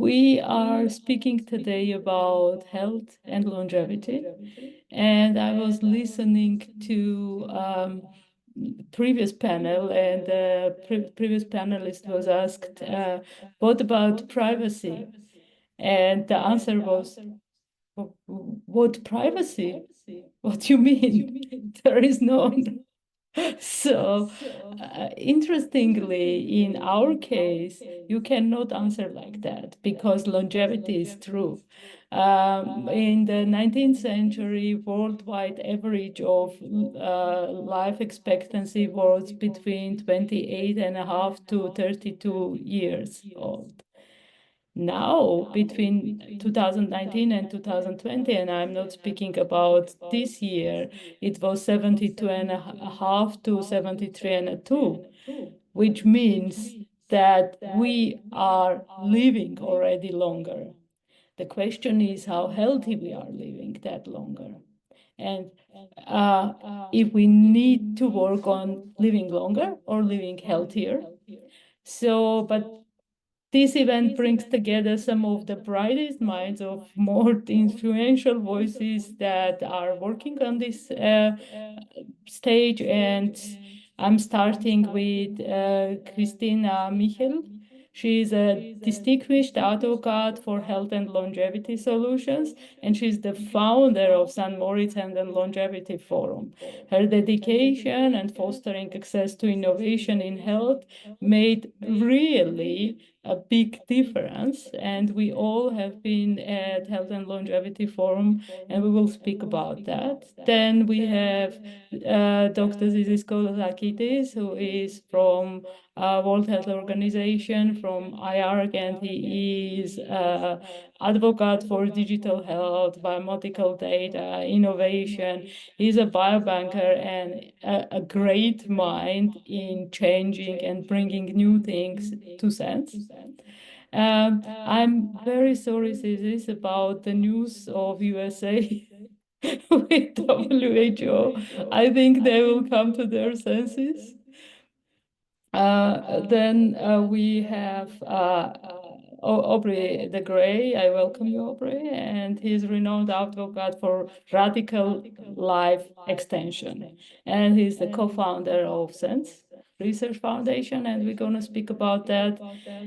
We are speaking today about health and longevity, and I was listening to previous panel, and the previous panelist was asked, what about privacy? And the answer was, what privacy? What do you mean? There is none. So, interestingly, in our case, you cannot answer like that because longevity is true. In the 19th century, worldwide average of life expectancy was between 28 and a half to 32 years old. Now, between 2019 and 2020, and I'm not speaking about this year, it was 72 and a half to 73 and a 2, which means that we are living already longer. The question is how healthy we are living that longer. And if we need to work on living longer or living healthier. So, but this event brings together some of the brightest minds of more influential voices that are working on this stage. And I'm starting with Christina Michel. She is a distinguished advocate for health and longevity solutions, and she's the founder of St. Moritz Health and Longevity Forum. Her dedication and fostering access to innovation in health made really a big difference, and we all have been at Health and Longevity Forum, and we will speak about that. Then we have Dr. Zizis Kolosakidis, who is from World Health Organization, from IARC, and he is advocate for digital health, biomedical data, innovation. He's a biobanker and a great mind in changing and bringing new things to sense. I'm very sorry, Zizis, about the news of USA with WHO. I think they will come to their senses. Then we have Aubrey de Grey. I welcome you, Aubrey, and he's renowned advocate for radical life extension. And he's the co-founder of Sense Research Foundation, and we're going to speak about that.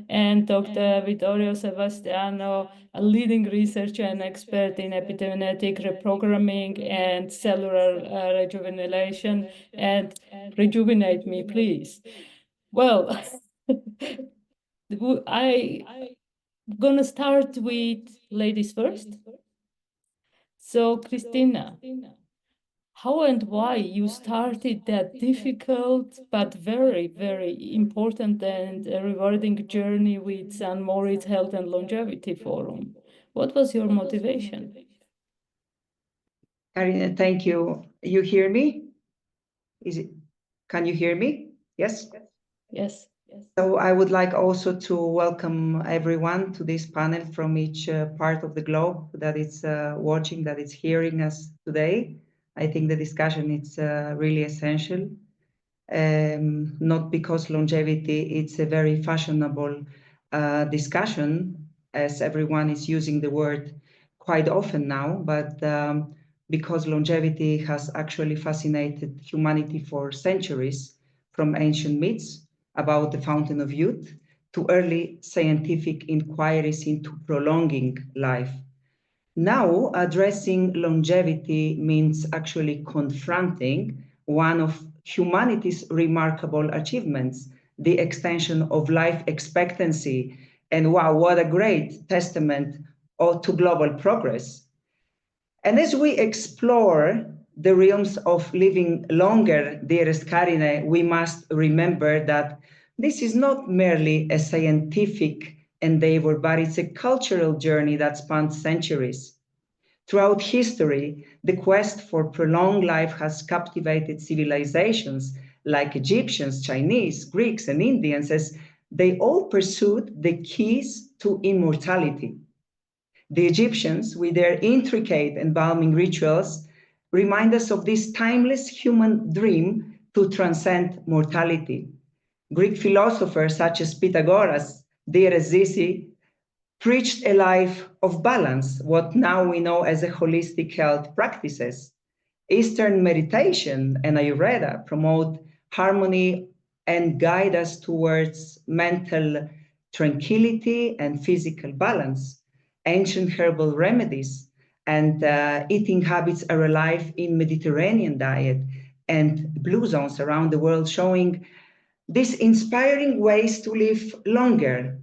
And Dr. Vittorio Sebastiano, a leading researcher and expert in epigenetic reprogramming and cellular rejuvenation. And rejuvenate me, please. Well, I'm gonna start with ladies first. So, Christina, how and why you started that difficult but very, very important and rewarding journey with St. Moritz Health and Longevity Forum? What was your motivation? Karina, thank you. You hear me? Can you hear me? Yes? Yes. So I would like also to welcome everyone to this panel from each part of the globe that is watching, that is hearing us today. I think the discussion is really essential. Not because longevity, it's a very fashionable discussion, as everyone is using the word quite often now, but because longevity has actually fascinated humanity for centuries, from ancient myths about the fountain of youth to early scientific inquiries into prolonging life. Now, addressing longevity means actually confronting one of humanity's remarkable achievements, the extension of life expectancy. And wow, what a great testament to global progress. And as we explore the realms of living longer, dearest Karine, we must remember that this is not merely a scientific endeavor, but it's a cultural journey that spans centuries. Throughout history, the quest for prolonged life has captivated civilizations like Egyptians, Chinese, Greeks, and Indians, as they all pursued the keys to immortality. The Egyptians, with their intricate embalming rituals, remind us of this timeless human dream to transcend mortality. Greek philosophers such as Pythagoras, dear Zizi, preached a life of balance, what now we know as a holistic health practices. Eastern meditation and Ayurveda promote harmony and guide us towards mental tranquility and physical balance. Ancient herbal remedies and eating habits are alive in Mediterranean diet and blue zones around the world, showing these inspiring ways to live longer.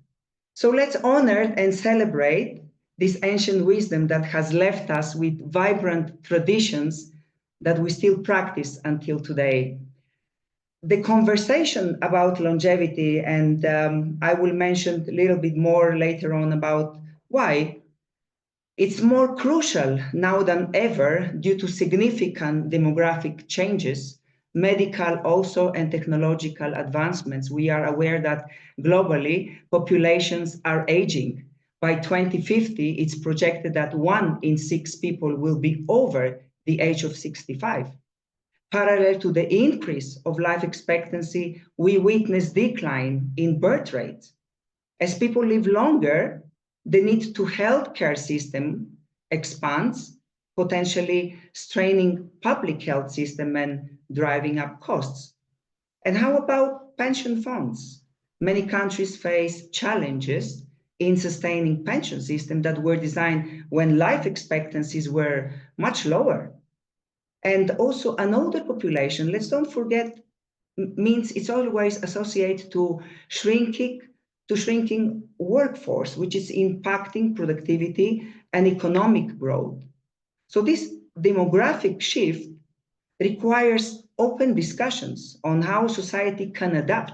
So let's honor and celebrate this ancient wisdom that has left us with vibrant traditions that we still practice until today. The conversation about longevity, and I will mention a little bit more later on about why, it's more crucial now than ever due to significant demographic changes, medical also and technological advancements. We are aware that globally populations are aging. By 2050, it's projected that 1 in 6 people will be over the age of 65. Parallel to the increase of life expectancy, we witness decline in birth rate. As people live longer, the need to healthcare system expands, potentially straining public health system and driving up costs. And how about pension funds? Many countries face challenges in sustaining pension systems that were designed when life expectancies were much lower. And also an older population, let's don't forget, means it's always associated to shrinking workforce, which is impacting productivity and economic growth. So this demographic shift requires open discussions on how society can adapt,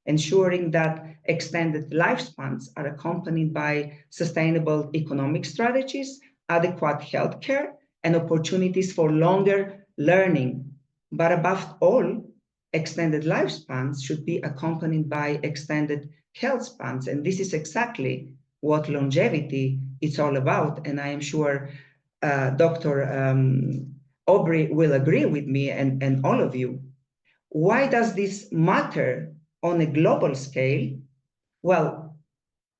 ensuring that extended lifespans are accompanied by sustainable economic strategies, adequate healthcare, and opportunities for longer learning. But above all, extended lifespans should be accompanied by extended health spans. And this is exactly what longevity is all about. And I am sure Dr. Aubrey will agree with me and all of you. Why does this matter on a global scale? Well,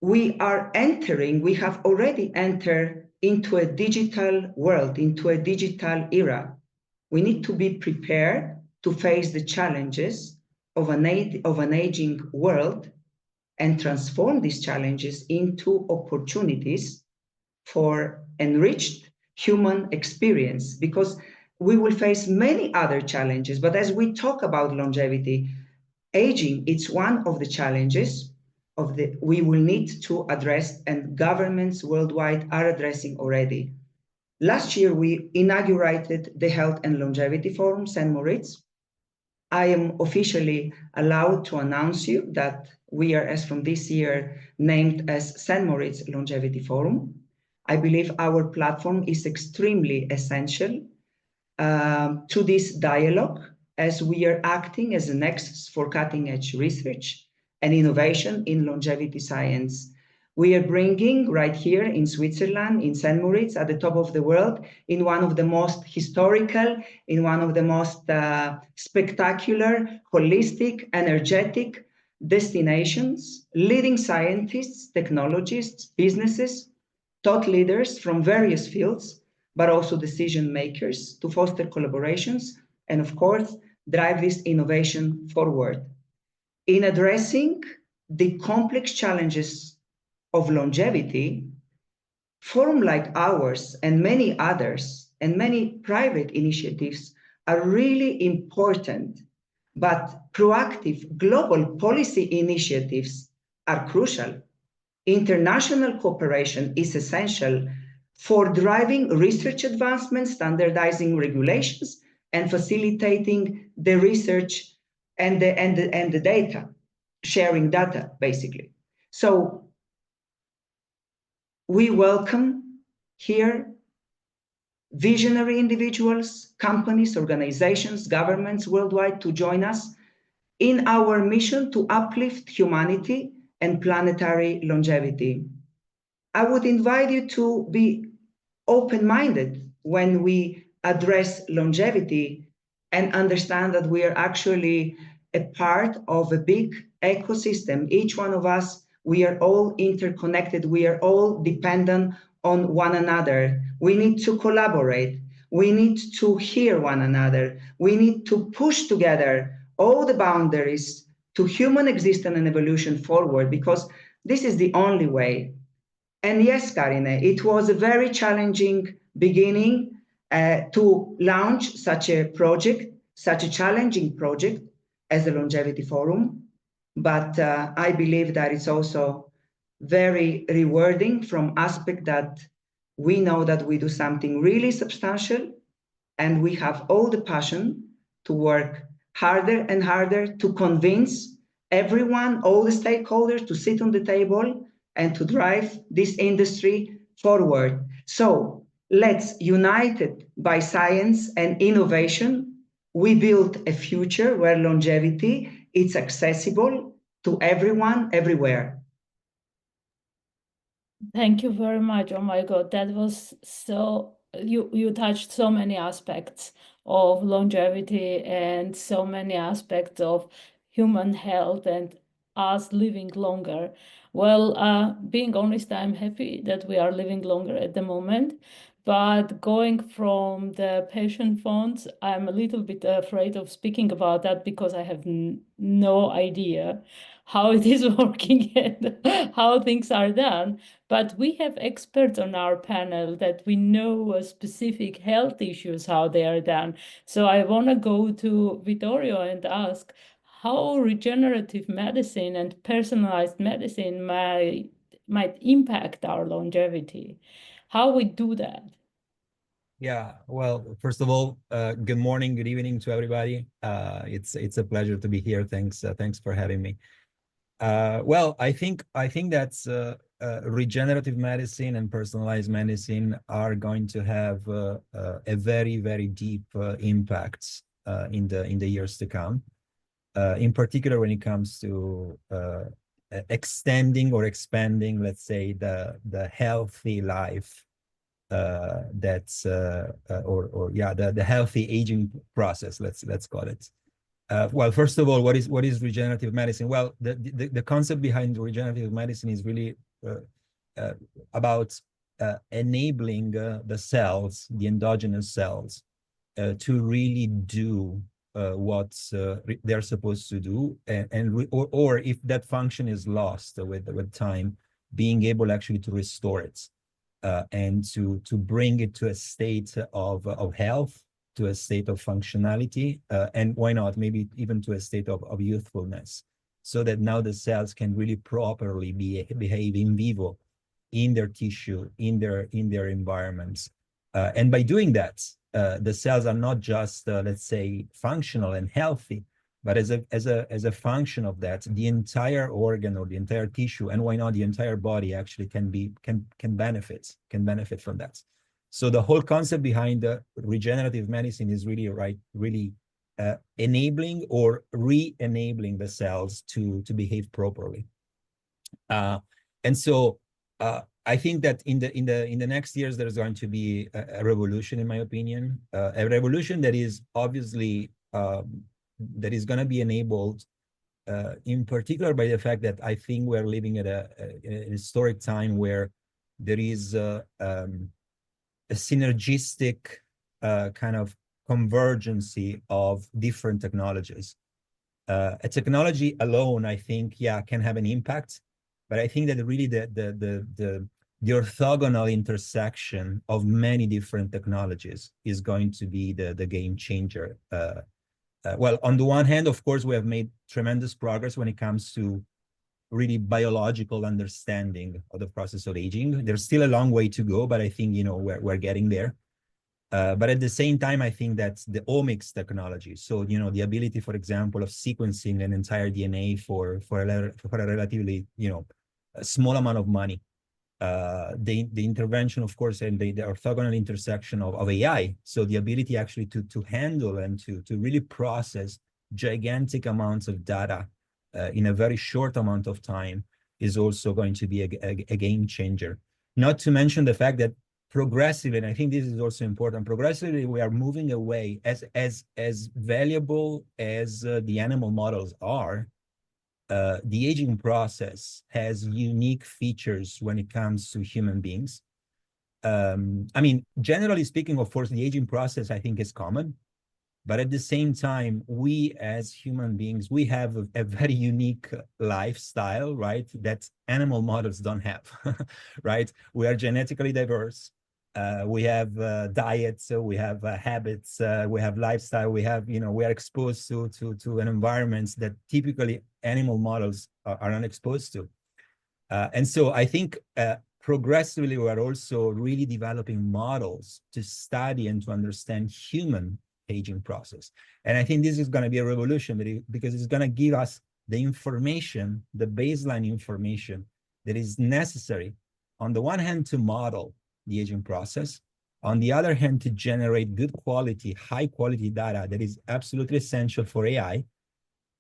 we have already entered into a digital world, into a digital era. We need to be prepared to face the challenges of an aging world and transform these challenges into opportunities for enriched human experience, because we will face many other challenges. But as we talk about longevity, aging, it's one of the challenges we will need to address, and governments worldwide are addressing already. Last year, we inaugurated the Health and Longevity Forum, St. Moritz. I am officially allowed to announce you that we are, as from this year, named as St. Moritz Longevity Forum. I believe our platform is extremely essential to this dialogue, as we are acting as a nexus for cutting-edge research and innovation in longevity science. We are bringing right here in Switzerland, in St. Moritz, at the top of the world, in one of the most historical, in one of the most spectacular, holistic, energetic destinations, leading scientists, technologists, businesses, thought leaders from various fields, but also decision makers to foster collaborations and, of course, drive this innovation forward. In addressing the complex challenges of longevity, forums like ours and many others and many private initiatives are really important, but proactive global policy initiatives are crucial. International cooperation is essential for driving research advancement, standardizing regulations, and facilitating the research and the data, sharing data, basically. So we welcome here visionary individuals, companies, organizations, governments worldwide to join us in our mission to uplift humanity and planetary longevity. I would invite you to be open-minded when we address longevity and understand that we are actually a part of a big ecosystem. Each one of us We are all interconnected. We are all dependent on one another. We need to collaborate. We need to hear one another. We need to push together all the boundaries to human existence and evolution forward, because this is the only way. And yes, Karine, it was a very challenging beginning to launch such a project, such a challenging project as the Longevity Forum. But I believe that it's also very rewarding from aspect that we know that we do something really substantial, and we have all the passion to work harder and harder to convince everyone, all the stakeholders, to sit on the table and to drive this industry forward. So let's, united by science and innovation, we build a future where longevity is accessible to everyone, everywhere. Thank you very much. Oh my God, that was so, you touched so many aspects of longevity and so many aspects of human health and us living longer. Well, being honest, I'm happy that we are living longer at the moment. But going from the pension funds, I'm a little bit afraid of speaking about that because I have no idea how it is working and how things are done. But we have experts on our panel that we know specific health issues, how they are done. So I want to go to Vittorio and ask how regenerative medicine and personalized medicine might impact our longevity. How we do that? Yeah, well, first of all, good morning, good evening to everybody. It's a pleasure to be here. Thanks for having me. Well, I think that's regenerative medicine and personalized medicine are going to have a very deep impact in the years to come. In particular, when it comes to extending or expanding, let's say, the healthy life that's or yeah, the healthy aging process. Let's call it. Well, first of all, what is regenerative medicine? Well, the concept behind regenerative medicine is really about enabling the cells, the endogenous cells, to really do what they're supposed to do, or if that function is lost with time, being able actually to restore it, and to bring it to a state of health, to a state of functionality, and why not, maybe even to a state of youthfulness, so that now the cells can really properly behave in vivo, in their tissue, in their environments. And by doing that, the cells are not just, let's say, functional and healthy, but as a function of that, the entire organ or the entire tissue, and why not the entire body, actually can benefit from that. So the whole concept behind the regenerative medicine is really enabling or re-enabling the cells to behave properly. And so I think that in the next years there's going to be a revolution, in my opinion, a revolution that is obviously that is going to be enabled in particular by the fact that I think we're living at a historic time where there is a synergistic kind of convergency of different technologies. A technology alone, I think, yeah, can have an impact, but I think that really the orthogonal intersection of many different technologies is going to be the game changer. Well, on the one hand, of course, we have made tremendous progress when it comes to really biological understanding of the process of aging. There's still a long way to go, but I think, you know, we're getting there. But at the same time, I think that the omics technology, so, you know, the ability, for example, of sequencing an entire DNA for a relatively, you know, a small amount of money, the intervention, of course, and the orthogonal intersection of AI, so the ability actually to handle and to really process gigantic amounts of data in a very short amount of time is also going to be a game changer. Not to mention the fact that progressively, and I think this is also important, progressively we are moving away, as valuable as the animal models are, the aging process has unique features when it comes to human beings. I mean, generally speaking, of course, the aging process, I think, is common. But at the same time, we as human beings, we have a very unique lifestyle, right? That animal models don't have, right? We are genetically diverse. We have diets, we have habits, we have lifestyle, we have, we are exposed to an environments that typically animal models are not exposed to. And so I think progressively, we are also really developing models to study and to understand human aging process. And I think this is going to be a revolution because it's going to give us the information, the baseline information that is necessary, on the one hand, to model the aging process, on the other hand, to generate good quality, high quality data that is absolutely essential for AI.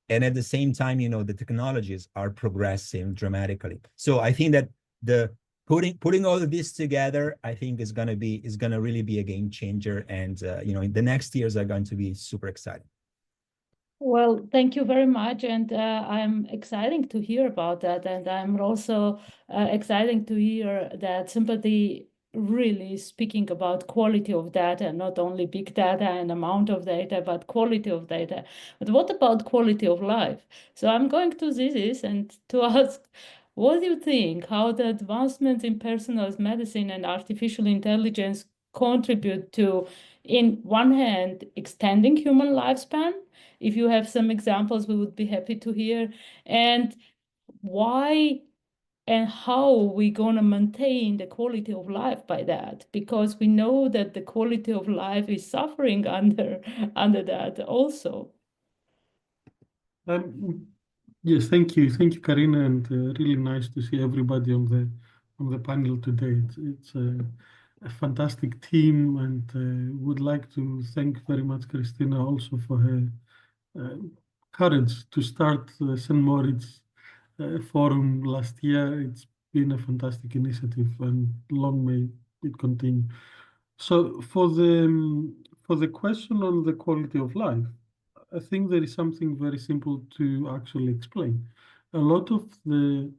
And at the same time, the technologies are progressing dramatically. So I think that the putting all of this together, I think is going to really be a game changer. And, the next years are going to be super exciting. Well, thank you very much. And I'm excited to hear about that. And I'm also excited to hear that somebody really speaking about quality of data, not only big data and amount of data, but quality of data. But what about quality of life? So I'm going to this and to ask, what do you think? How the advancements in personal medicine and artificial intelligence contribute to, in one hand, extending human lifespan? If you have some examples, we would be happy to hear. And why and how we going to maintain the quality of life by that? Because we know that the quality of life is suffering under that also. Yes, thank you, Karina, and really nice to see everybody on the panel today. It's a fantastic team, and would like to thank very much Christina also for her courage to start the St. Moritz forum last year. It's been a fantastic initiative, and long may it continue. So for the question on the quality of life, I think there is something very simple to actually explain. A lot of the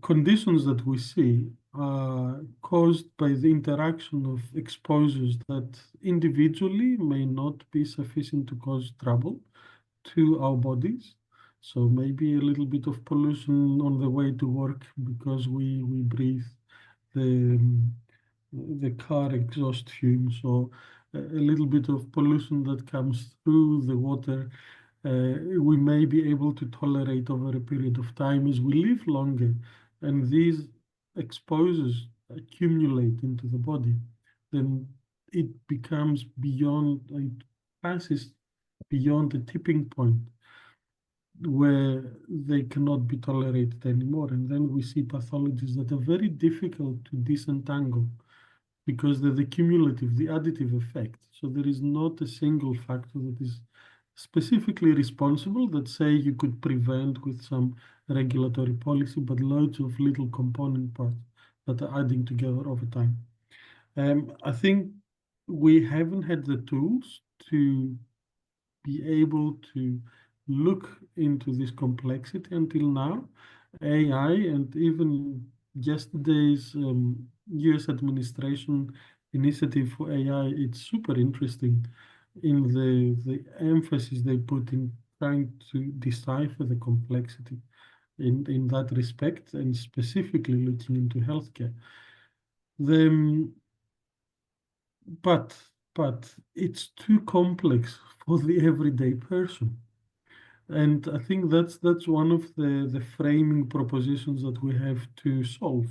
conditions that we see are caused by the interaction of exposures that individually may not be sufficient to cause trouble to our bodies. So maybe a little bit of pollution on the way to work because we breathe the car exhaust fumes, or a little bit of pollution that comes through the water. We may be able to tolerate over a period of time as we live longer, and these exposures accumulate into the body. Then it becomes beyond, it passes beyond the tipping point where they cannot be tolerated anymore. And then we see pathologies that are very difficult to disentangle because they're the cumulative, the additive effect. So there is not a single factor that is specifically responsible that say you could prevent with some regulatory policy, but loads of little component parts that are adding together over time. I think we haven't had the tools to be able to look into this complexity until now. AI and even yesterday's US administration initiative for AI, it's super interesting in the emphasis they put in trying to decipher the complexity in that respect, and specifically looking into healthcare. But it's too complex for the everyday person. And I think that's one of the framing propositions that we have to solve.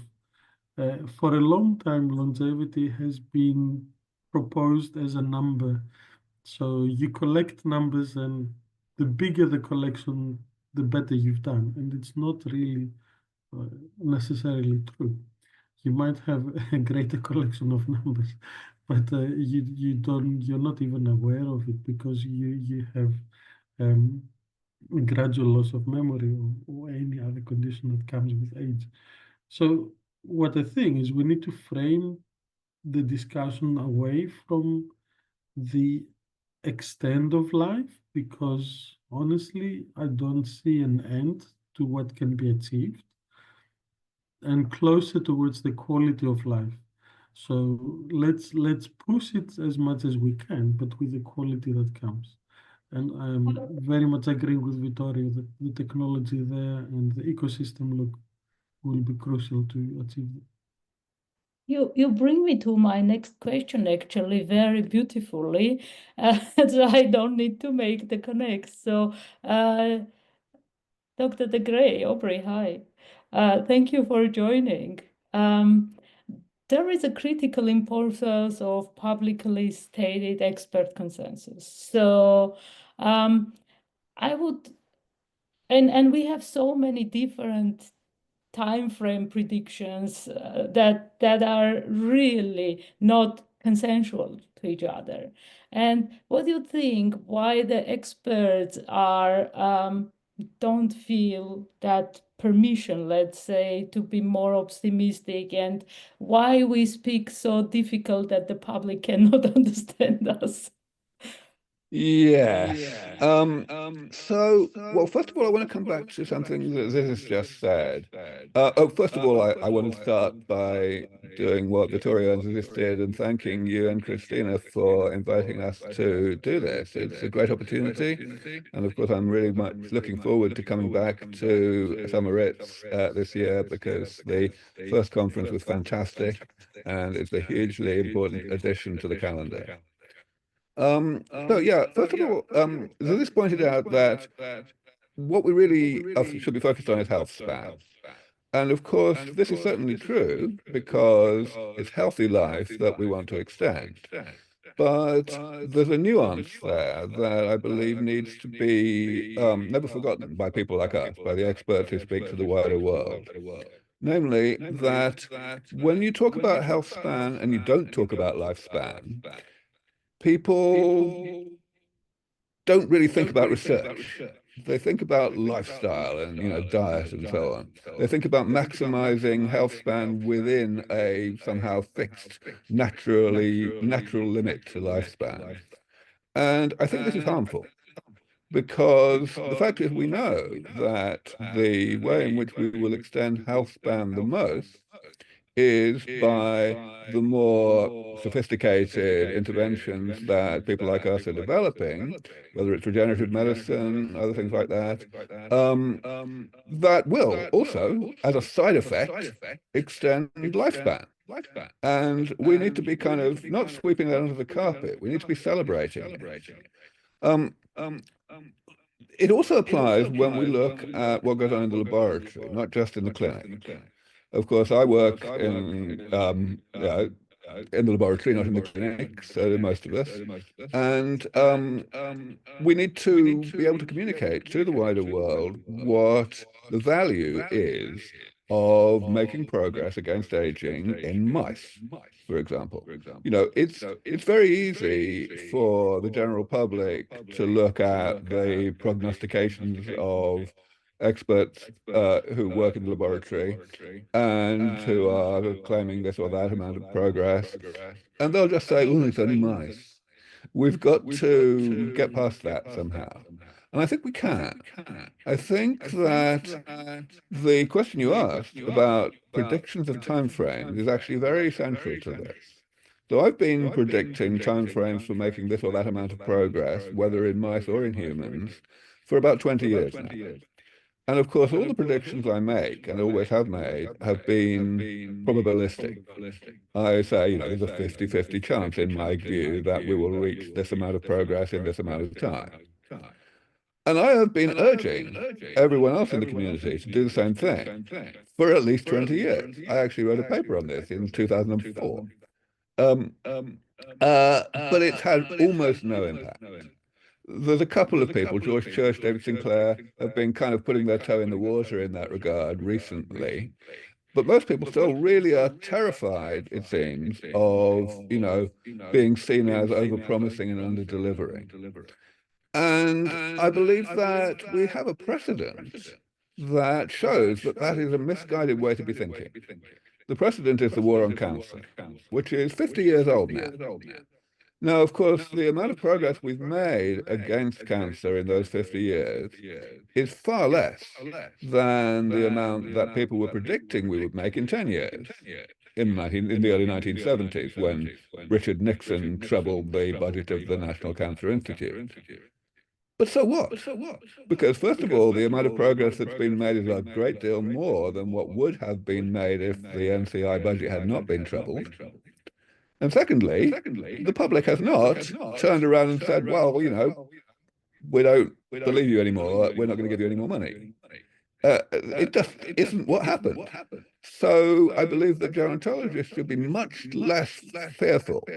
For a long time, longevity has been proposed as a number. So you collect numbers, and the bigger the collection, the better you've done. And it's not really necessarily true. You might have a greater collection of numbers, but you're not even aware of it because you have gradual loss of memory, or any other condition that comes with age. So what I think is we need to frame the discussion away from the extent of life, because honestly, I don't see an end to what can be achieved, and closer towards the quality of life. So let's push it as much as we can, but with the quality that comes. And I'm very much agreeing with Vittorio that the technology there and the ecosystem look will be crucial to achieve that. You bring me to my next question actually very beautifully, so I don't need to make the connect. So, Dr. De Grey, Aubrey, hi. Thank you for joining. There is a critical importance of publicly stated expert consensus. So, I would, and we have so many different time frame predictions that are really not consensual to each other. And what do you think? Why the experts are don't feel that permission, let's say, to be more optimistic, and why we speak so difficult that the public cannot understand us? Yes. Well, first of all, I want to come back to something that this has just said. First of all, I want to start by doing what Vittorio and Ziz did and thanking you and Christina for inviting us to do this. It's a great opportunity. And of course, I'm really much looking forward to coming back to Summer Ritz this year because the first conference was fantastic and it's a hugely important addition to the calendar. So yeah, first of all, this pointed out that what we really should be focused on is health span. And of course, this is certainly true because it's healthy life that we want to extend. But there's a nuance there that I believe needs to be never forgotten by people like us, by the experts who speak to the wider world. Namely, that when you talk about health span and you don't talk about lifespan, people don't really think about research. They think about lifestyle and diet and so on. They think about maximizing health span within a somehow fixed natural limit to lifespan. And I think this is harmful because the fact is we know that the way in which we will extend health span the most is by the more sophisticated interventions that people like us are developing, whether it's regenerative medicine, other things like that, that will also, as a side effect, extend lifespan. And we need to be kind of not sweeping that under the carpet. We need to be celebrating it. It also applies when we look at what goes on in the laboratory, not just in the clinic. Of course, I work in the laboratory, not in the clinic, so do most of us. And we need to be able to communicate to the wider world what the value is of making progress against aging in mice, for example. It's very easy for the general public to look at the prognostications of experts who work in the laboratory and who are claiming this or that amount of progress. And they'll just say, oh, it's only mice. We've got to get past that somehow. And I think we can. I think that the question you asked about predictions of timeframes is actually very central to this. So I've been predicting timeframes for making this or that amount of progress, whether in mice or in humans, for about 20 years now. And of course, all the predictions I make and always have made have been probabilistic. I say, there's a 50-50 chance in my view that we will reach this amount of progress in this amount of time. And I have been urging everyone else in the community to do the same thing for at least 20 years. I actually wrote a paper on this in 2004. But it's had almost no impact. There's a couple of people, George Church, David Sinclair, have been kind of putting their toe in the water in that regard recently. But most people still really are terrified, it seems, of, being seen as overpromising and under-delivering. And I believe that we have a precedent that shows that that is a misguided way to be thinking. The precedent is the war on cancer, which is 50 years old now. Now, of course, the amount of progress we've made against cancer in those 50 years is far less than the amount that people were predicting we would make in 10 years in the early 1970s, when Richard Nixon trebled the budget of the National Cancer Institute. But so what? Because first of all, the amount of progress that's been made is a great deal more than what would have been made if the NCI budget had not been trebled. And secondly, the public has not turned around and said, well, you know, we don't believe you anymore. We're not going to give you any more money. It just isn't what happened. So I believe that gerontologists should be much less fearful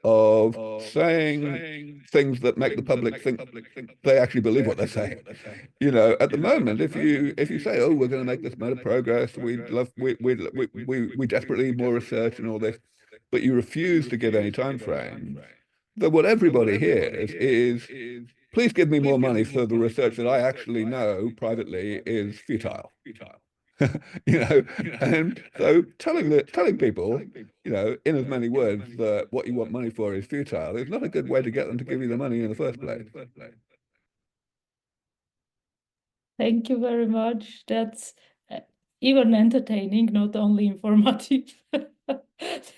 of saying things that make the public think they actually believe what they're saying. You know, at the moment, if you say, "Oh, we're going to make this amount of progress, we desperately need more research and all this," but you refuse to give any time frame, then what everybody hears is, "Please give me more money for the research that I actually know privately is futile." You know, and so telling people, you know, in as many words that what you want money for is futile is not a good way to get them to give you the money in the first place. Thank you very much. That's even entertaining, not only informative.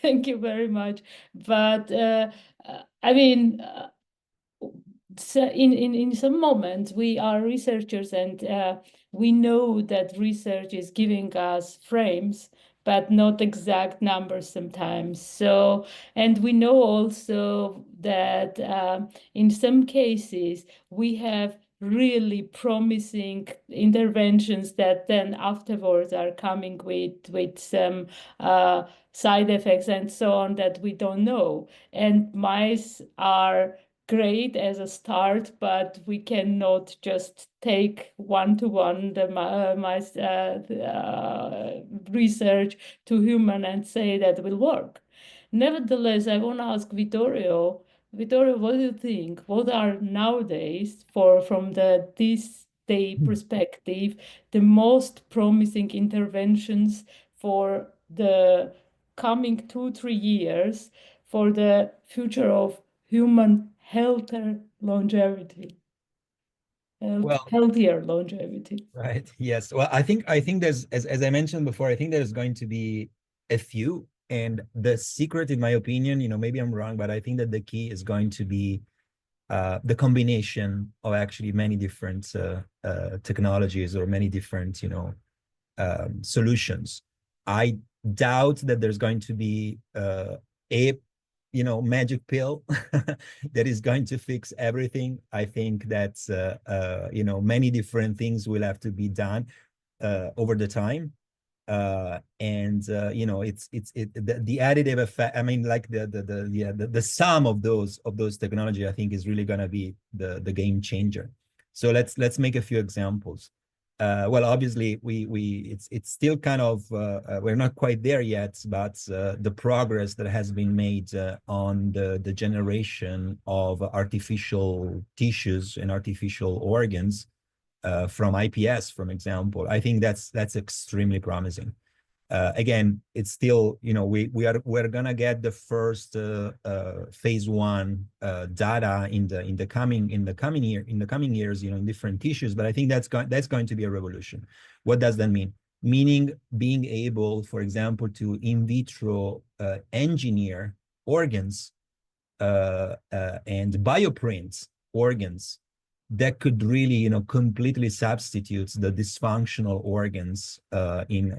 Thank you very much. But I mean, so in some moments, we are researchers, and we know that research is giving us frames, but not exact numbers sometimes. So, and we know also that in some cases, we have really promising interventions that then afterwards are coming with some side effects and so on that we don't know. And mice are great as a start, but we cannot just take one-to-one the mice research to human and say that will work. Nevertheless, I want to ask Vittorio. Vittorio, what do you think? What are nowadays, from this day perspective, the most promising interventions for the coming 2-3 years for the future of human healthier longevity? Well, Healthier longevity. right. Yes. Well, I think there's, as I mentioned before, I think there's going to be a few, and the secret, in my opinion, you know, maybe I'm wrong, but I think that the key is going to be the combination of actually many different technologies or many different, you know, solutions. I doubt that there's going to be a, you know, magic pill that is going to fix everything. I think that you know, many different things will have to be done over the time. And you know, the additive effect, I mean, like the sum of those technology, I think, is really going to be the game changer. So let's make a few examples. Well, obviously, it's still kind of we're not quite there yet, but the progress that has been made on the generation of artificial tissues and artificial organs from iPS, for example, I think that's extremely promising. Again, it's still, you know, we're gonna get the first phase 1 data in the coming years, you know, in different tissues. But I think that's going to be a revolution. What does that mean? Meaning being able, for example, to in vitro engineer organs and bioprint organs that could really, you know, completely substitute the dysfunctional organs in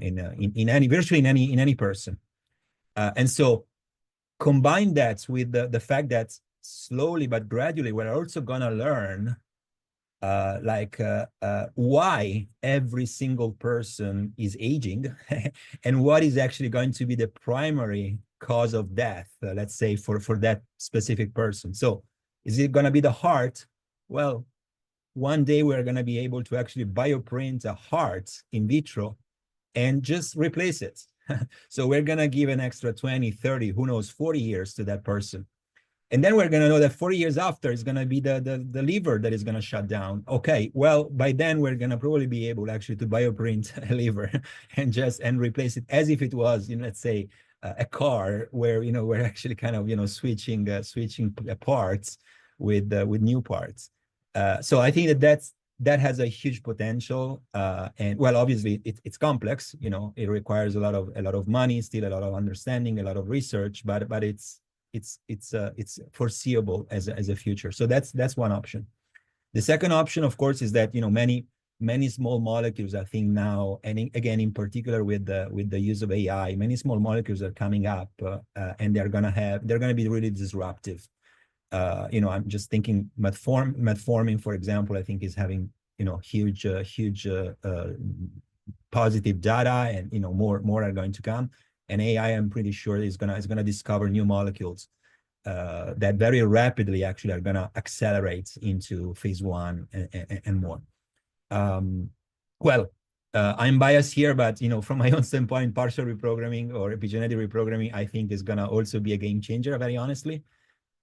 any person. And so combine that with the fact that slowly but gradually we're also gonna learn why every single person is aging and what is actually going to be the primary cause of death, let's say, for that specific person. So is it going to be the heart? Well, one day we're going to be able to actually bioprint a heart in vitro and just replace it. So we're going to give an extra 20, 30, who knows, 40 years to that person. And then we're going to know that 40 years after it's going to be the liver that is going to shut down. Okay, well, by then we're going to probably be able actually to bioprint a liver and replace it as if it was, you know, let's say, a car where we're actually kind of switching parts with new parts. So I think that has a huge potential, and well, obviously it's complex. It requires a lot of money, still a lot of understanding, a lot of research, but it's foreseeable as a future. So that's one option. The second option, of course, is that many small molecules, I think now, and again in particular with the use of AI, many small molecules are coming up, and they're gonna be really disruptive. I'm just thinking metformin, for example, I think is having huge positive data, and more are going to come. And AI, I'm pretty sure is gonna discover new molecules that very rapidly actually are gonna accelerate into phase 1 and more. Well, I'm biased here, but from my own standpoint, partial reprogramming or epigenetic reprogramming, I think is gonna also be a game changer, very honestly.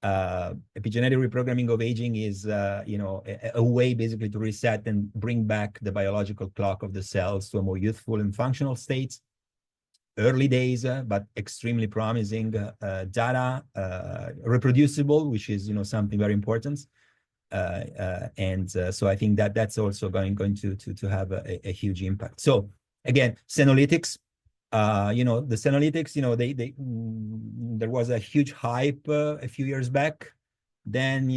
Epigenetic reprogramming of aging is a way basically to reset and bring back the biological clock of the cells to a more youthful and functional state. Early days, but extremely promising data, reproducible, which is something very important. And so I think that's also going to have a huge impact. So again, senolytics, the senolytics, there was a huge hype a few years back. Then,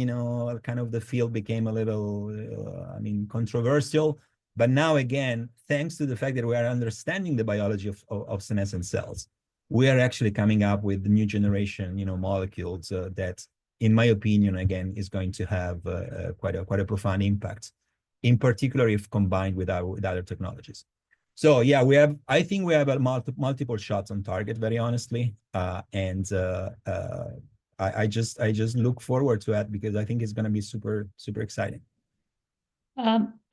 kind of the field became a little, controversial. But now, again, thanks to the fact that we are understanding the biology of senescent cells, we are actually coming up with new generation, molecules that, in my opinion, again, is going to have quite a profound impact, in particular if combined with other technologies. So yeah, I think we have multiple shots on target, very honestly, and I just look forward to that because I think it's going to be super exciting.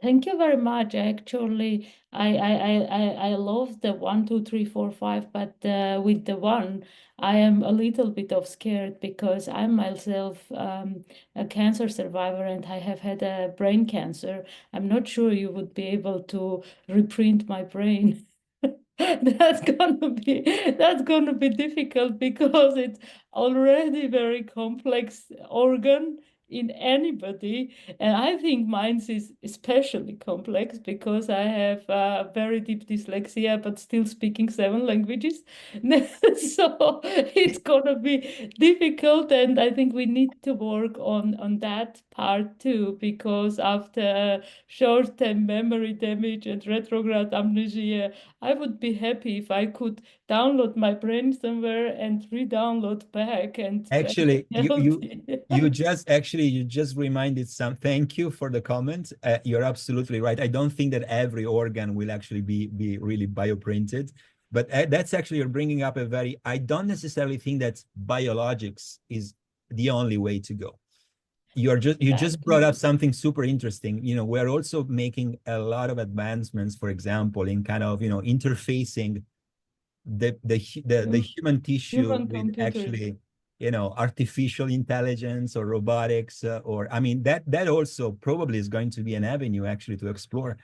Thank you very much. Actually, I love the 1, 2, 3, 4, 5, but with the 1, I am a little bit of scared because I'm myself a cancer survivor and I have had a brain cancer. I'm not sure you would be able to reprint my brain. That's gonna be difficult because it's already very complex organ in anybody, and I think mine is especially complex because I have very deep dyslexia but still speaking 7 languages. So it's gonna be difficult, and I think we need to work on that part too, because after short-term memory damage and retrograde amnesia, I would be happy if I could download my brain somewhere and re-download back and actually you just reminded some. Thank you for the comment. You're absolutely right. I don't think that every organ will actually be really bioprinted, but that's actually, you're bringing up I don't necessarily think that biologics is the only way to go. You just brought up something super interesting. We're also making a lot of advancements, for example, in kind of interfacing the human tissue with actually artificial intelligence or robotics, or that also probably is going to be an avenue actually to explore,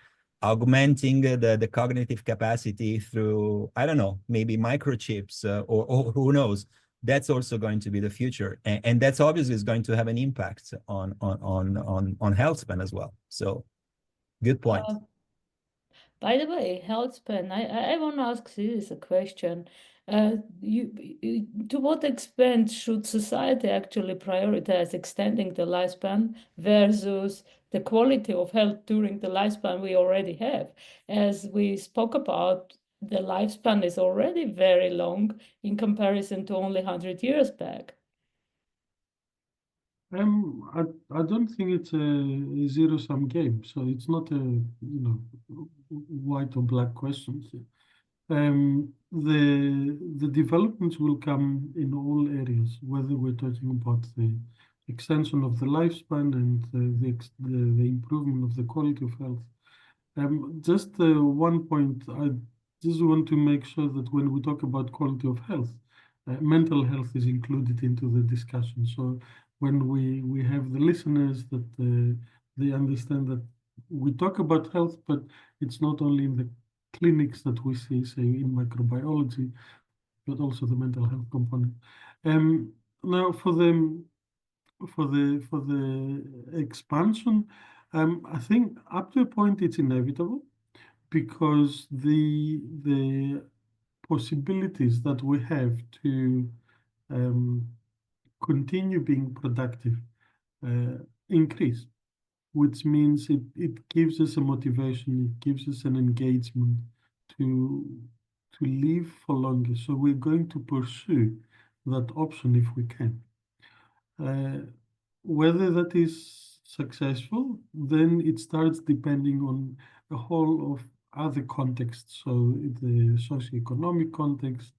augmenting the cognitive capacity through, I don't know, maybe microchips, or who knows. That's also going to be the future, and that's obviously is going to have an impact on health span as well. So good point. By the way, health span, I want to ask this a question. To what extent should society actually prioritize extending the lifespan versus the quality of health during the lifespan we already have? As we spoke about, the lifespan is already very long in comparison to only 100 years back. I don't think it's a zero-sum game, so it's not a white or black question. The developments will come in all areas, whether we're talking about the extension of the lifespan and the improvement of the quality of health. Just one point, I just want to make sure that when we talk about quality of health, mental health is included into the discussion. So when we have the listeners that they understand that we talk about health, but it's not only in the clinics that we see, say in microbiology, but also the mental health component. Now for the expansion, I think up to a point it's inevitable, because the possibilities that we have to continue being productive increase, which means it gives us a motivation, it gives us an engagement to live for longer. So we're going to pursue that option if we can. Whether that is successful, then it starts depending on a whole of other contexts. So the socioeconomic context,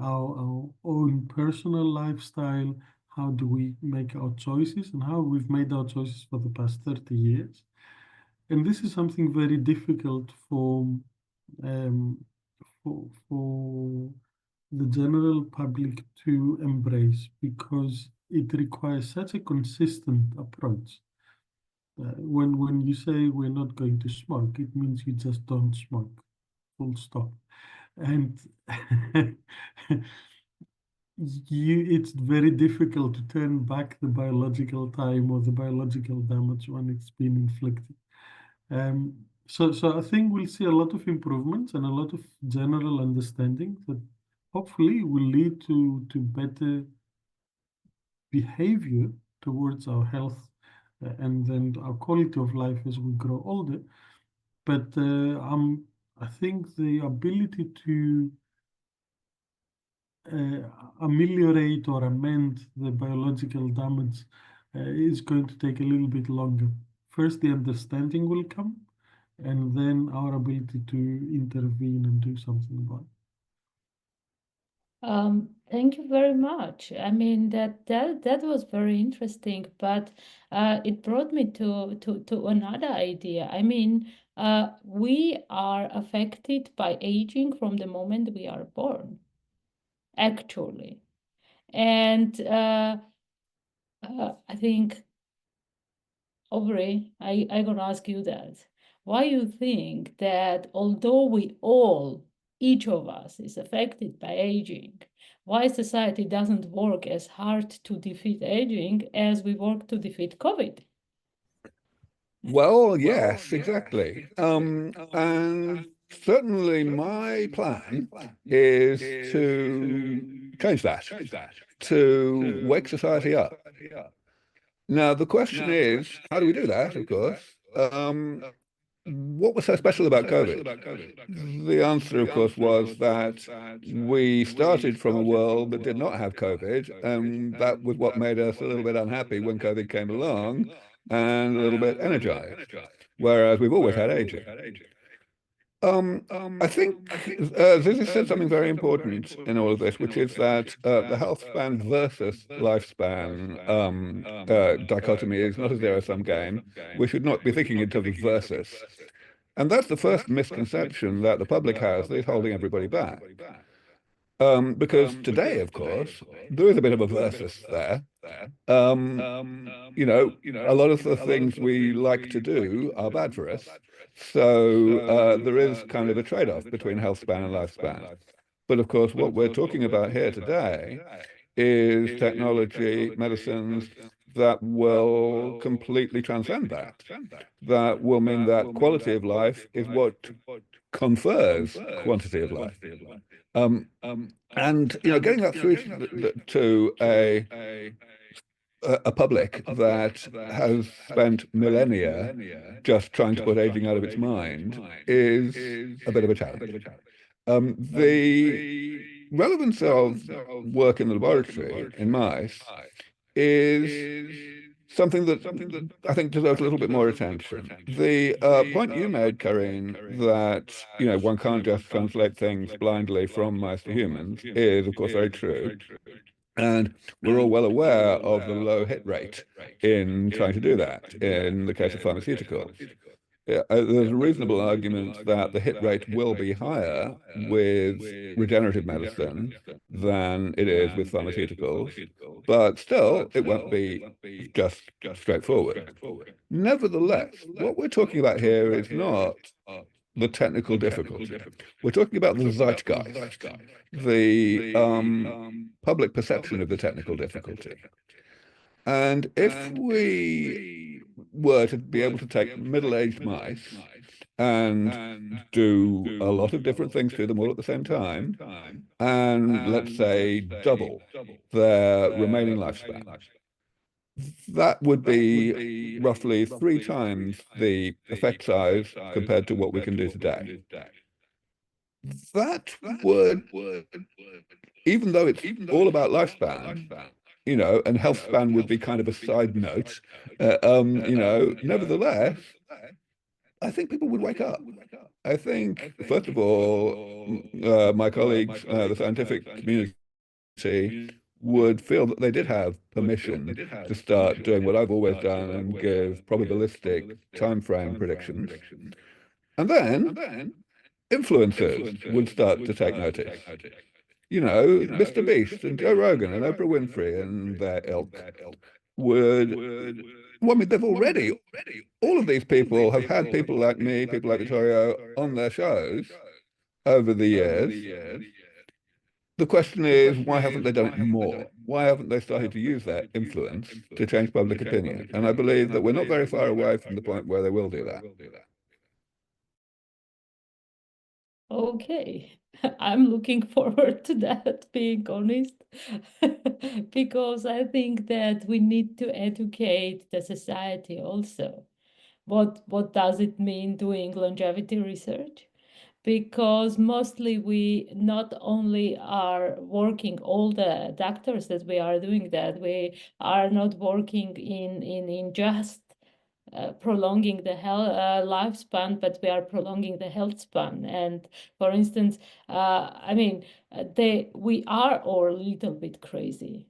our own personal lifestyle, how do we make our choices, and how we've made our choices for the past 30 years. And this is something very difficult for the general public to embrace, because it requires such a consistent approach. When you say we're not going to smoke, it means you just don't smoke, full stop. And it's very difficult to turn back the biological time or the biological damage when it's been inflicted. So I think we'll see a lot of improvements and a lot of general understanding that hopefully will lead to better behavior towards our health and then our quality of life as we grow older. But I think the ability to ameliorate or amend the biological damage is going to take a little bit longer. First, the understanding will come, and then our ability to intervene and do something about it. Thank you very much. I mean, that was very interesting, but it brought me to another idea. I mean, we are affected by aging from the moment we are born, actually. And I think, Aubrey, I'm gonna ask you that. Why you think that although we all, each of us, is affected by aging, why society doesn't work as hard to defeat aging as we work to defeat COVID? Well, yes, exactly. And certainly my plan is to change that, to wake society up. Now, the question is, how do we do that, of course? What was so special about COVID? The answer, of course, was that we started from a world that did not have COVID, and that was what made us a little bit unhappy when COVID came along, and a little bit energized, whereas we've always had aging. I think Zizi said something very important in all of this, which is that the health span versus lifespan dichotomy is not a zero-sum game. We should not be thinking in terms of versus. And that's the first misconception that the public has that is holding everybody back. Because today, of course, there is a bit of a versus there. You know, a lot of the things we like to do are bad for us. So there is kind of a trade-off between health span and lifespan. But of course, what we're talking about here today is technology, medicines that will completely transcend that. That will mean that quality of life is what confers quantity of life. And you know, getting that through to a public that has spent millennia just trying to put aging out of its mind is a bit of a challenge. The relevance of work in the laboratory in mice is something that I think deserves a little bit more attention. The point you made, Karine, that you know one can't just translate things blindly from mice to humans is, of course, very true. And we're all well aware of the low hit rate in trying to do that in the case of pharmaceuticals. There's a reasonable argument that the hit rate will be higher with regenerative medicine than it is with pharmaceuticals, but still, it won't be just straightforward. Nevertheless, what we're talking about here is not the technical difficulty. We're talking about the zeitgeist, the public perception of the technical difficulty. And if we were to be able to take middle-aged mice and do a lot of different things to them all at the same time, and let's say double their remaining lifespan, that would be roughly 3 times the effect size compared to what we can do today. That would, even though it's all about lifespan, you know, and health span would be kind of a side note, you know, nevertheless, I think people would wake up. I think, first of all, my colleagues, the scientific community, would feel that they did have permission to start doing what I've always done and give probabilistic time frame predictions. And then influencers would start to take notice. You know, Mr. Beast and Joe Rogan and Oprah Winfrey and their ilk would, well, I mean, they've already, all of these people have had people like me, people like Vittorio on their shows over the years. The question is, why haven't they done it more? Why haven't they started to use that influence to change public opinion? And I believe that we're not very far away from the point where they will do that. Okay, I'm looking forward to that, being honest, because I think that we need to educate the society also. What does it mean doing longevity research? Because mostly we not only are working, all the doctors that we are doing that, we are not working in just prolonging the health lifespan, but we are prolonging the health span. And for instance, I mean, we are all a little bit crazy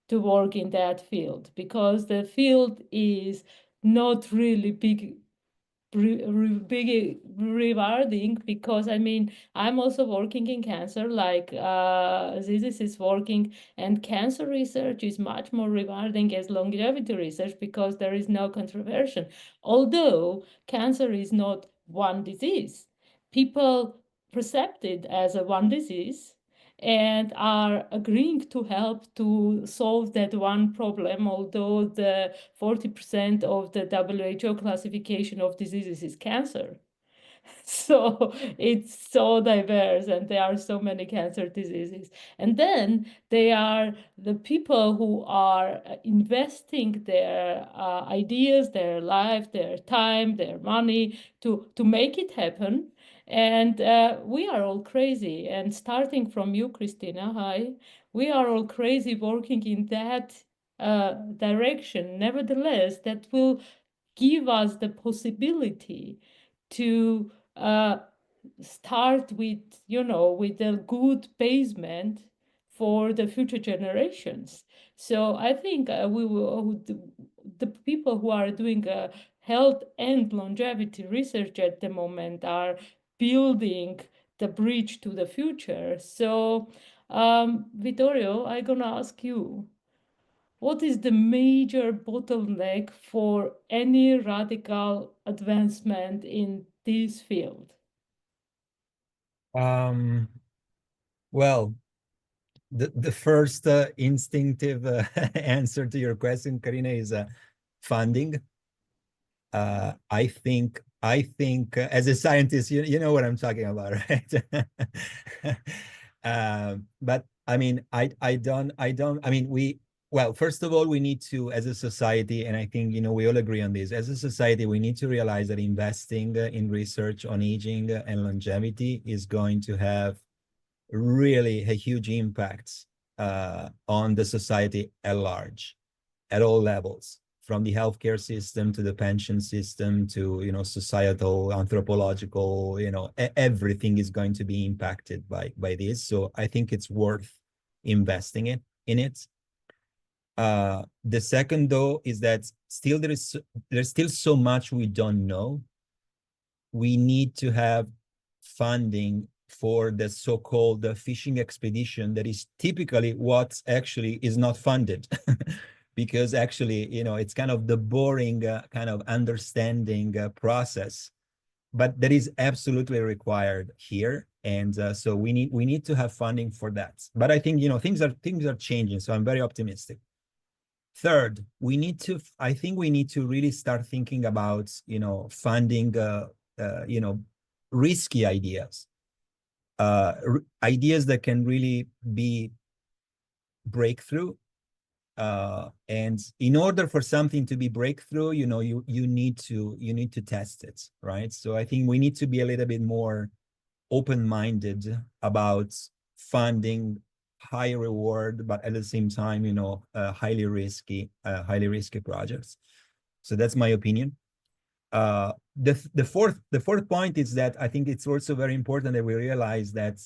to work in that field, because the field is not really big rewarding, because I mean, I'm also working in cancer, like Zizis is working, and cancer research is much more rewarding as longevity research because there is no controversy. Although cancer is not one disease, people perceive it as a one disease and are agreeing to help to solve that one problem, although the 40% of the WHO classification of diseases is cancer. So it's so diverse, and there are so many cancer diseases. And then they are the people who are investing their ideas, their life, their time, their money to make it happen. And we are all crazy. And starting from you, Christina, hi, we are all crazy working in that direction. Nevertheless, that will give us the possibility to start with, with a good basement for the future generations. So I think we will, the people who are doing health and longevity research at the moment are building the bridge to the future. So, Vittorio, I'm gonna ask you, what is the major bottleneck for any radical advancement in this field? Well, the first instinctive answer to your question, Karina, is funding. I think as a scientist, you know what I'm talking about, right? But I mean, well, first of all, we need to, as a society, and I think, we all agree on this, as a society, we need to realize that investing in research on aging and longevity is going to have really a huge impact on the society at large, at all levels, from the healthcare system to the pension system to, societal, anthropological, everything is going to be impacted by this. So I think it's worth investing in it. The second, though, is that still there's still so much we don't know. We need to have funding for the so-called fishing expedition that is typically what actually is not funded. Because actually, it's kind of the boring kind of understanding process but that is absolutely required here. And so we need to have funding for that. But I think, you know, things are changing, so I'm very optimistic. Third, I think we need to really start thinking about, you know, funding, you know, risky ideas, ideas that can really be breakthrough. And in order for something to be breakthrough, you know, you need to test it, right? So I think we need to be a little bit more open-minded about funding high reward, but at the same time, you know, highly risky projects. So that's my opinion. The fourth point is that I think it's also very important that we realize that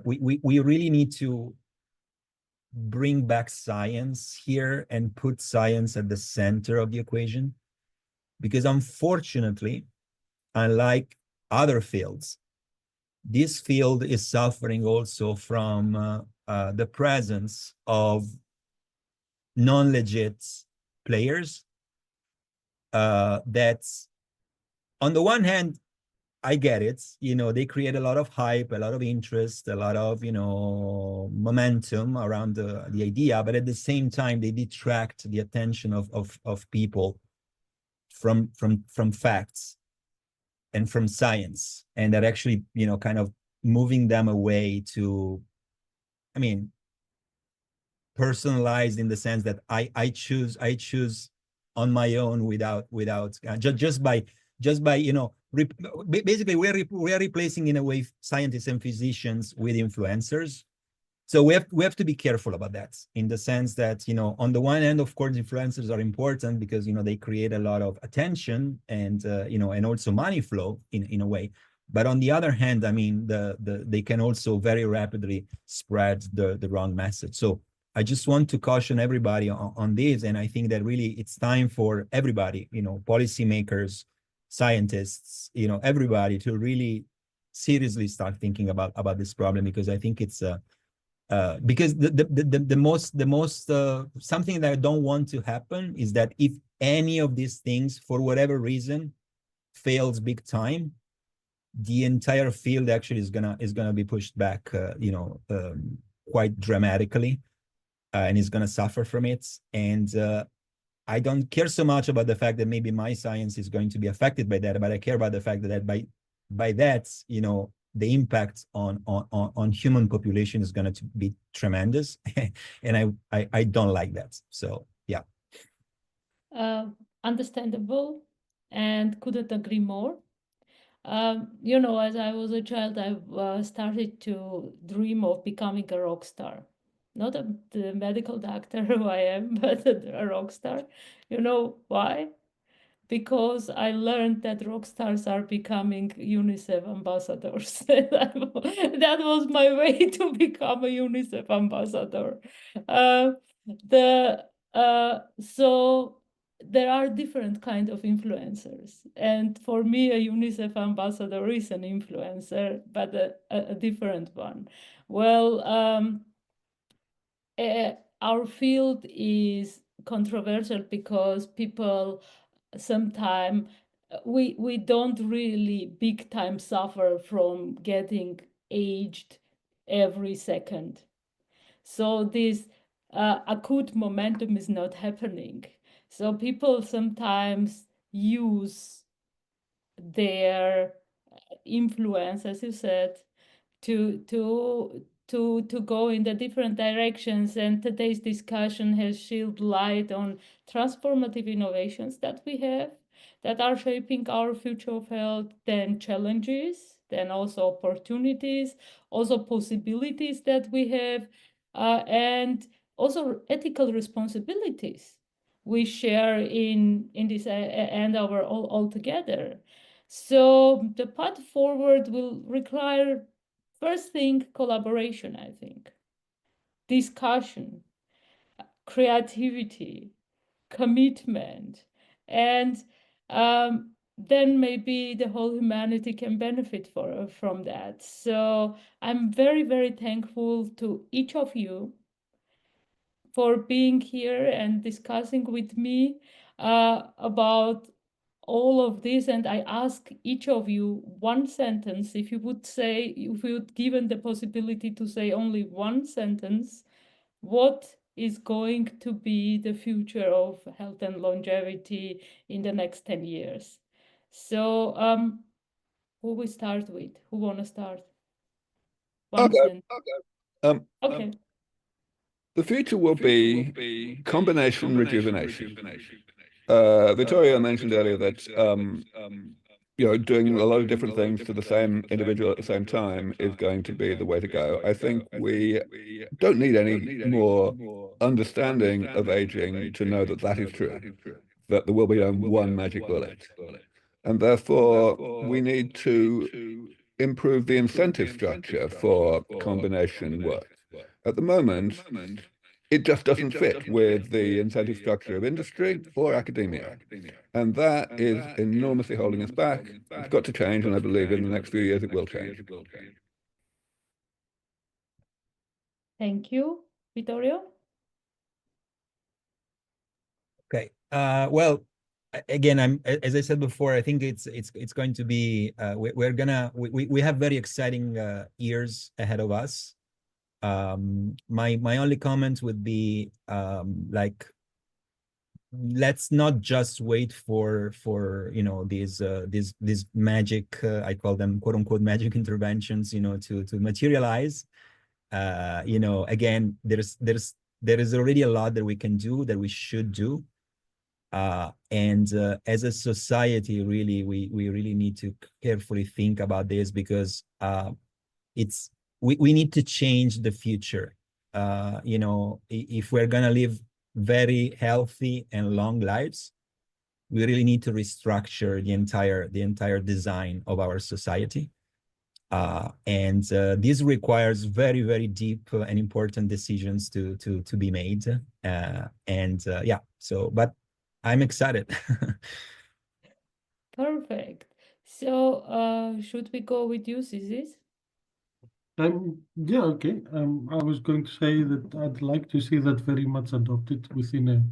we really need to bring back science here and put science at the center of the equation, because unfortunately, unlike other fields, this field is suffering also from the presence of non-legit players that, on the one hand, I get it, you know, they create a lot of hype, a lot of interest, a lot of, you know, momentum around the idea, but at the same time, they detract the attention of people from facts and from science, and that actually, you know, kind of moving them away to, I mean, personalized in the sense that I choose on my own without just by you know, basically we are replacing in a way scientists and physicians with influencers. So we have to be careful about that, in the sense that, you know, on the one hand, of course, influencers are important because, you know, they create a lot of attention and you know, and also money flow in a way. But on the other hand, I mean, they can also very rapidly spread the wrong message. So I just want to caution everybody on this, and I think that really it's time for everybody, you know, policymakers, scientists, you know, everybody to really seriously start thinking about this problem, because I think it's because the most something that I don't want to happen is that if any of these things, for whatever reason, fails big time, the entire field actually is gonna be pushed back, you know, quite dramatically, and is gonna suffer from it. And I don't care so much about the fact that maybe my science is going to be affected by that, but I care about the fact that by that, you know, the impact on human population is going to be tremendous, and I don't like that. So yeah. Understandable, and couldn't agree more. You know, as I was a child, I started to dream of becoming a rock star. Not the medical doctor who I am, but a rock star. You know why? Because I learned that rock stars are becoming UNICEF ambassadors. That was my way to become a UNICEF ambassador. The so there are different kind of influencers, and for me, a UNICEF ambassador is an influencer, but a different one. Well, our field is controversial because people sometimes we don't really big time suffer from getting aged every second. So this acute momentum is not happening. So people sometimes use their influence, as you said, to go in the different directions. And today's discussion has shed light on transformative innovations that we have that are shaping our future of health, then challenges, then also opportunities, also possibilities that we have, and also ethical responsibilities we share in this and our all together. So the path forward will require, first thing, collaboration, I think, discussion, creativity, commitment, and then maybe the whole humanity can benefit from that. So I'm very, very thankful to each of you for being here and discussing with me about all of this, and I ask each of you one sentence. If you would given the possibility to say only one sentence, what is going to be the future of health and longevity in the next 10 years? So, who we start with? Who want to start? One Okay. sentence. Um, Okay. the future will be combination rejuvenation. Vittorio mentioned earlier that doing a lot of different things to the same individual at the same time is going to be the way to go. I think we don't need any more understanding of aging to know that that is true, that there will be one magic bullet. And therefore, we need to improve the incentive structure for combination work. At the moment, it just doesn't fit with the incentive structure of industry or academia. And that is enormously holding us back. It's got to change, and I believe in the next few years it will change. Thank you, Vittorio. Okay. Well, again, as I said before, I think it's going to be we have very exciting years ahead of us. My only comment would be like, let's not just wait for these magic, I call them quote unquote magic interventions, to materialize. Again, there is already a lot that we can do, that we should do. And as a society, really, we really need to carefully think about this, because we need to change the future. If we're gonna live very healthy and long lives, we really need to restructure the entire design of our society. And this requires very, very deep and important decisions to be made. Yeah, but I'm excited. Perfect. So, should we go with you, Sisi? Yeah, okay. I was going to say that I'd like to see that very much adopted within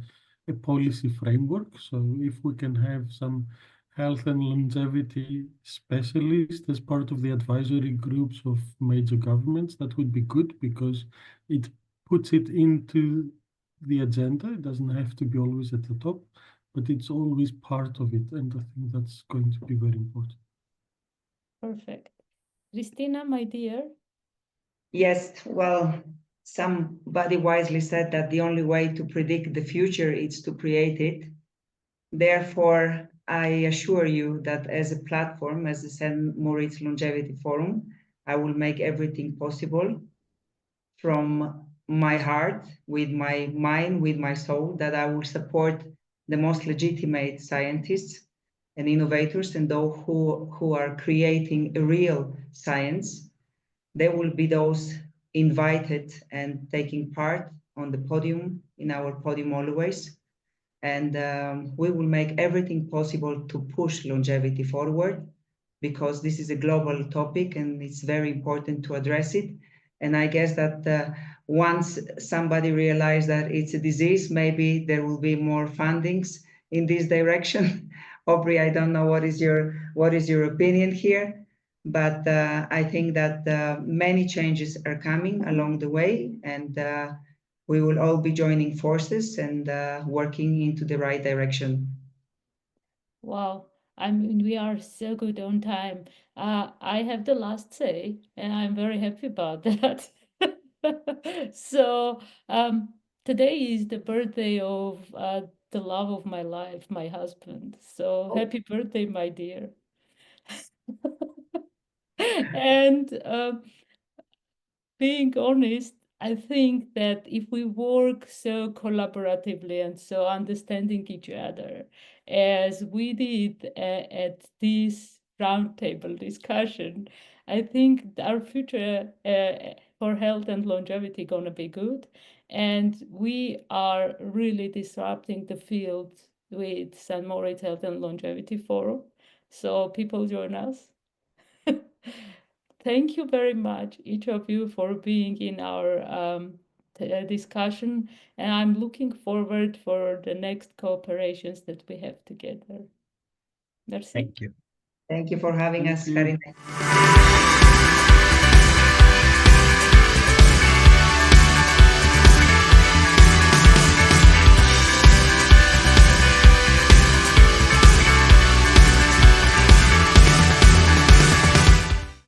a policy framework. So if we can have some health and longevity specialists as part of the advisory groups of major governments, that would be good, because it puts it into the agenda. It doesn't have to be always at the top, but it's always part of it. And I think that's going to be very important. Perfect. Christina, my dear. Yes, well, somebody wisely said that the only way to predict the future is to create it. Therefore, I assure you that as a platform, as the St. Moritz Longevity Forum, I will make everything possible from my heart, with my mind, with my soul, that I will support the most legitimate scientists and innovators and those who are creating a real science. There will be those invited and taking part on the podium, in our podium always. And we will make everything possible to push longevity forward, because this is a global topic and it's very important to address it. And I guess that once somebody realizes that it's a disease, maybe there will be more fundings in this direction. Aubrey, I don't know what is your opinion here, but I think that many changes are coming along the way, and we will all be joining forces and working into the right direction. Wow. I mean, we are so good on time. I have the last say, and I'm very happy about that. So, today is the birthday of the love of my life, my husband. So, happy birthday, my dear. And being honest, I think that if we work so collaboratively and so understanding each other as we did at this roundtable discussion, I think our future for health and longevity gonna be good. And we are really disrupting the field with St. Moritz Health and Longevity Forum. So people join us. Thank you very much, each of you, for being in our discussion, and I'm looking forward for the next cooperations that we have together. Merci. Thank you. Thank you for having Thank us, you. Karine.